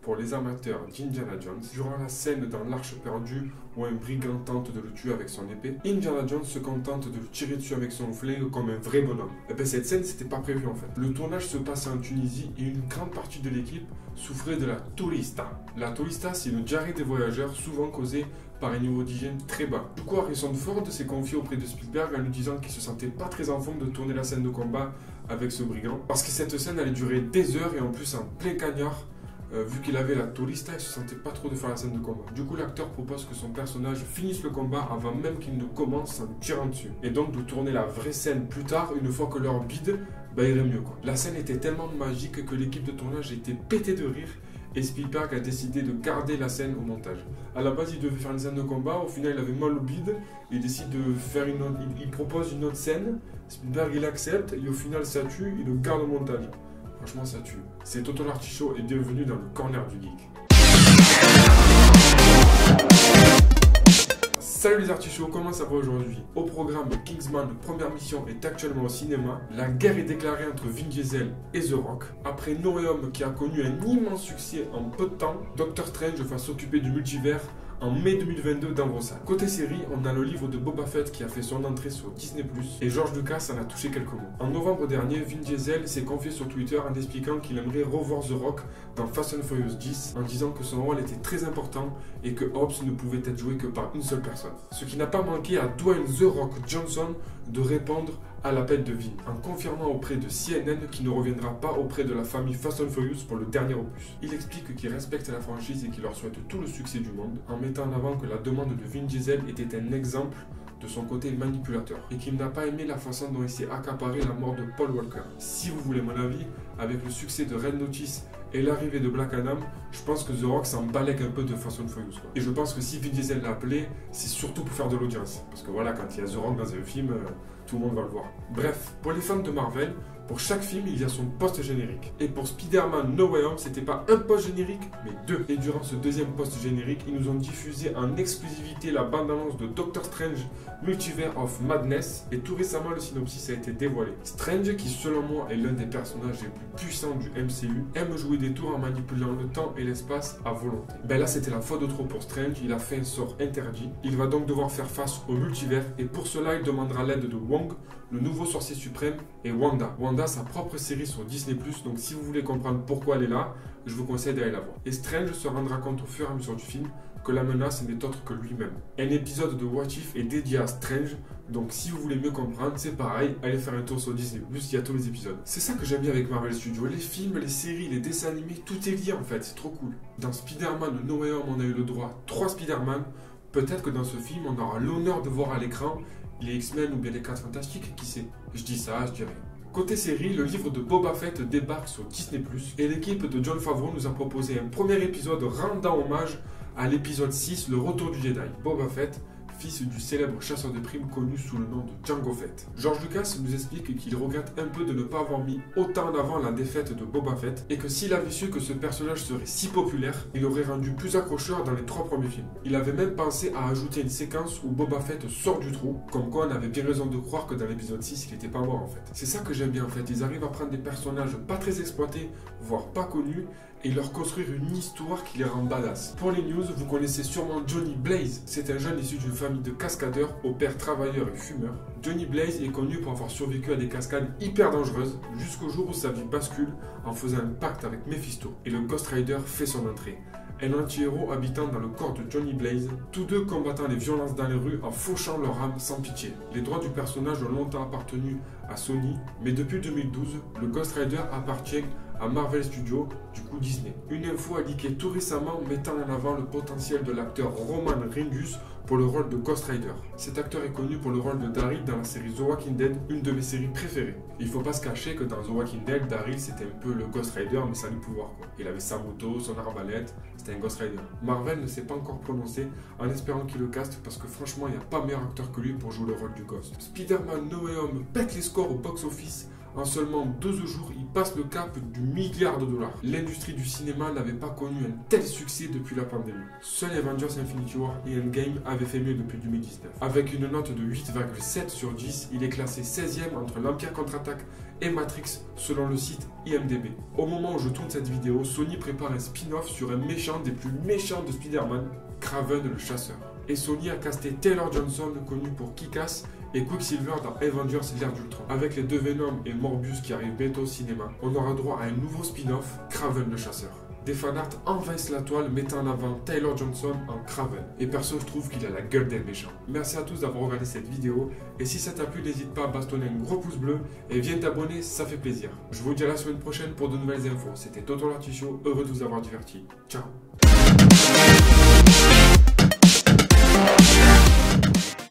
pour les amateurs d'Indiana Jones. Durant la scène dans l'Arche perdue où un brigand tente de le tuer avec son épée, Indiana Jones se contente de le tirer dessus avec son flingue comme un vrai bonhomme. Et bien cette scène c'était pas prévu en fait. Le tournage se passait en Tunisie et une grande partie de l'équipe souffrait de la tourista. La tourista, c'est une diarrhée des voyageurs souvent causée par un niveau d'hygiène très bas. Du coup, Harrison Ford s'est confié auprès de Spielberg en lui disant qu'il se sentait pas très en forme de tourner la scène de combat avec ce brigand, parce que cette scène allait durer des heures et en plus en plein cagnard, vu qu'il avait la tourista, il se sentait pas trop de faire la scène de combat. Du coup, l'acteur propose que son personnage finisse le combat avant même qu'il ne commence en tirant dessus, et donc de tourner la vraie scène plus tard, une fois que leur bide irait mieux quoi. La scène était tellement magique que l'équipe de tournage était pétée de rire. Et Spielberg a décidé de garder la scène au montage. À la base, il devait faire une scène de combat. Au final, il avait mal au bide. Il décide de faire une autre. Il propose une autre scène. Spielberg, il accepte. Et au final, ça tue. Il le garde au montage. Franchement, ça tue. C'est Toto l'Artichaut et bienvenue dans le corner du geek. Salut les artichauts, comment ça va aujourd'hui? Au programme, Kingsman, première mission, est actuellement au cinéma. La guerre est déclarée entre Vin Diesel et The Rock. Après No Way Home qui a connu un immense succès en peu de temps, Doctor Strange va s'occuper du multivers en mai 2022 dans vos salles. Côté série, on a le livre de Boba Fett qui a fait son entrée sur Disney+, et George Lucas en a touché quelques mots. En novembre dernier, Vin Diesel s'est confié sur Twitter en expliquant qu'il aimerait revoir The Rock dans Fast and Furious 10, en disant que son rôle était très important et que Hobbs ne pouvait être joué que par une seule personne. Ce qui n'a pas manqué à Dwayne The Rock Johnson de répondre à l'appel de Vin, en confirmant auprès de CNN qu'il ne reviendra pas auprès de la famille Fast and Furious pour le dernier opus. Il explique qu'il respecte la franchise et qu'il leur souhaite tout le succès du monde, en mettant en avant que la demande de Vin Diesel était un exemple de son côté manipulateur et qu'il n'a pas aimé la façon dont il s'est accaparé la mort de Paul Walker. Si vous voulez mon avis, avec le succès de Red Notice et l'arrivée de Black Adam, je pense que The Rock s'en balèque un peu de Fast and Furious quoi. Et je pense que si Vin Diesel l'a appelé, c'est surtout pour faire de l'audience. Parce que voilà, quand il y a The Rock dans un film, tout le monde va le voir. Bref, pour les fans de Marvel, pour chaque film, il y a son post-générique. Et pour Spider-Man No Way Home, c'était pas un post-générique, mais deux. Et durant ce deuxième post-générique, ils nous ont diffusé en exclusivité la bande-annonce de Doctor Strange Multiverse of Madness. Et tout récemment, le synopsis a été dévoilé. Strange, qui selon moi est l'un des personnages les plus puissants du MCU, aime jouer des tours en manipulant le temps et l'espace à volonté. Ben là, c'était la fois de trop pour Strange. Il a fait un sort interdit. Il va donc devoir faire face au multivers. Et pour cela, il demandera l'aide de Wong, le nouveau sorcier suprême, et Wanda. Wanda, sa propre série sur Disney+, donc si vous voulez comprendre pourquoi elle est là, je vous conseille d'aller la voir. Et Strange se rendra compte au fur et à mesure du film que la menace n'est autre que lui-même. Un épisode de What If est dédié à Strange, donc si vous voulez mieux comprendre, c'est pareil, allez faire un tour sur Disney+, il y a tous les épisodes. C'est ça que j'aime bien avec Marvel Studios, les films, les séries, les dessins animés, tout est lié en fait, c'est trop cool. Dans Spider-Man No Way Home, on a eu le droit à 3 Spider-Man, peut-être que dans ce film, on aura l'honneur de voir à l'écran les X-Men ou bien les 4 Fantastiques, qui sait? Je dis ça, je dirais. Côté série, le livre de Boba Fett débarque sur Disney+, et l'équipe de Jon Favreau nous a proposé un premier épisode rendant hommage à l'épisode 6, le retour du Jedi. Boba Fett, fils du célèbre chasseur de primes connu sous le nom de Jango Fett. George Lucas nous explique qu'il regrette un peu de ne pas avoir mis autant en avant la défaite de Boba Fett et que s'il avait su que ce personnage serait si populaire, il aurait rendu plus accrocheur dans les 3 premiers films. Il avait même pensé à ajouter une séquence où Boba Fett sort du trou, comme quoi on avait bien raison de croire que dans l'épisode 6 il n'était pas mort en fait. C'est ça que j'aime bien en fait, ils arrivent à prendre des personnages pas très exploités, voire pas connus, et leur construire une histoire qui les rend badass. Pour les news, vous connaissez sûrement Johnny Blaze. C'est un jeune issu d'une famille de cascadeurs, au père travailleur et fumeur. Johnny Blaze est connu pour avoir survécu à des cascades hyper dangereuses, jusqu'au jour où sa vie bascule en faisant un pacte avec Mephisto. Et le Ghost Rider fait son entrée. Un anti-héros habitant dans le corps de Johnny Blaze, tous deux combattant les violences dans les rues en fauchant leur âme sans pitié. Les droits du personnage ont longtemps appartenu à Sony, mais depuis 2012, le Ghost Rider appartient à Marvel Studios, du coup Disney. Une info a leaké tout récemment mettant en avant le potentiel de l'acteur Roman Reigns pour le rôle de Ghost Rider. Cet acteur est connu pour le rôle de Daryl dans la série The Walking Dead, une de mes séries préférées. Il faut pas se cacher que dans The Walking Dead, Daryl c'était un peu le Ghost Rider mais sans les pouvoirs quoi. Il avait sa moto, son arbalète, c'était un Ghost Rider. Marvel ne s'est pas encore prononcé en espérant qu'il le caste parce que franchement il n'y a pas meilleur acteur que lui pour jouer le rôle du Ghost. Spider-Man No Way Home pète les scores au box-office. En seulement 12 jours, il passe le cap du milliard de dollars. L'industrie du cinéma n'avait pas connu un tel succès depuis la pandémie. Seuls Avengers Infinity War et Endgame avaient fait mieux depuis 2019. Avec une note de 8,7 sur 10, il est classé 16e entre l'Empire contre-attaque et Matrix selon le site IMDb. Au moment où je tourne cette vidéo, Sony prépare un spin-off sur un méchant des plus méchants de Spider-Man, Kraven le chasseur. Et Sony a casté Taylor Johnson, connu pour Kick-Ass, et Quicksilver dans Avengers l'ère d'Ultron. Avec les deux Venom et Morbius qui arrivent bientôt au cinéma, on aura droit à un nouveau spin-off, Kraven le chasseur. Des fanarts envahissent la toile mettant en avant Taylor Johnson en Kraven. Et perso, je trouve qu'il a la gueule d'un méchant. Merci à tous d'avoir regardé cette vidéo. Et si ça t'a plu, n'hésite pas à bastonner un gros pouce bleu et viens t'abonner, ça fait plaisir. Je vous dis à la semaine prochaine pour de nouvelles infos. C'était Tonton l'Artichaut, heureux de vous avoir diverti. Ciao.